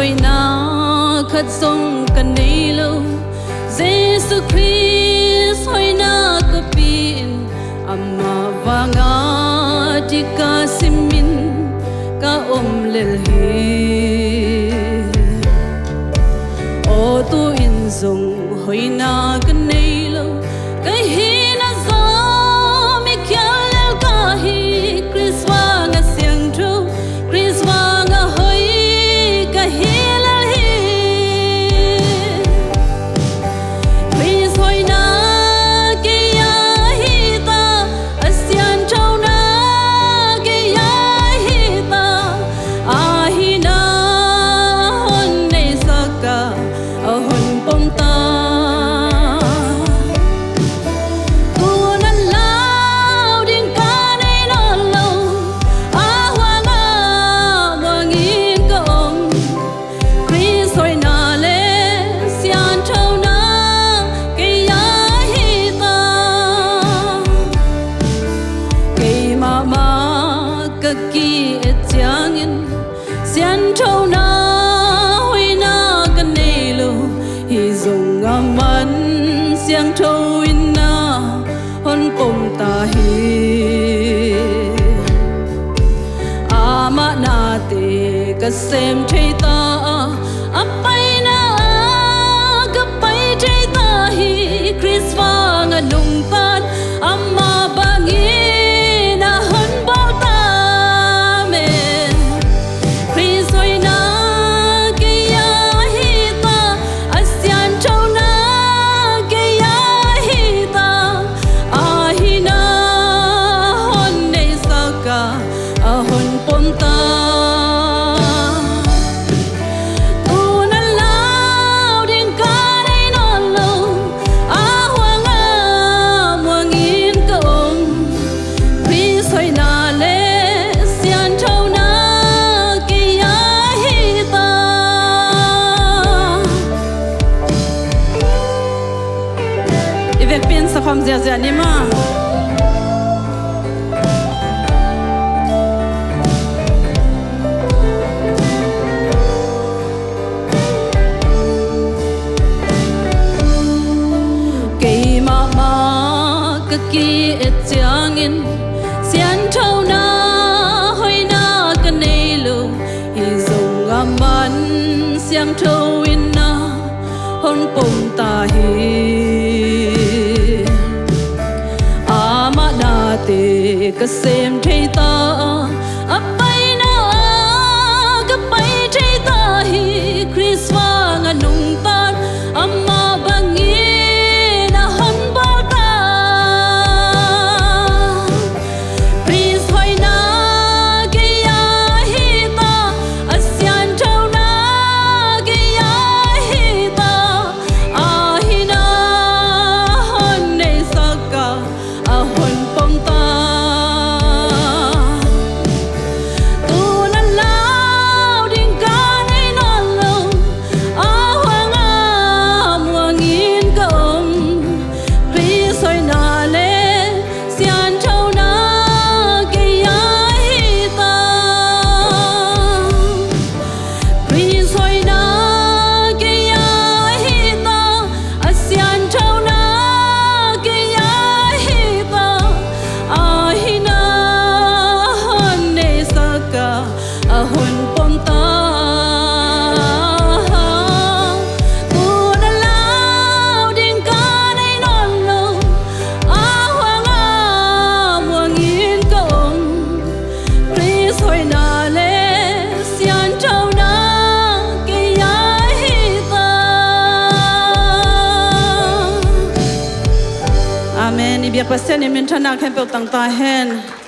hoi na khat song kan nei lo Jesus Christ hoi na ka pin amma wanga tika simin ka lel hi o tu in zong hoi na kan nei lo ka hi na zo mi kya lel ka hi Christ wanga siang tro Christ wanga hoi ka hi lel hi Christ hoi na ke ya hi ta asian chau na ke ya hi ta a hi na hon nei saka a hon pom ta ki etiangin sian thau na hoi na kan nei lo hi zong aman siang thau in na hon pom ta hi ama na te ka sem thei ta apai na ka pai thei ta hi Christ wang anung tan amma bangi pensa fam zia zia ni ma ke ma ma ka ki etiangin sian thau na hoi na ka nei lo hi zong aman siang thau in na hon pom ta hi te ka sem thei ta apai na ka pai thei ta hi Christ wang anung tan amma bangi na hon ba ta Christ hoi na ke ya hi ta asian thau na ke ya hi ta a hi na hon nei saka a hon pom ta Amen. Ibiak pasien imin tanak hempel tang tahen.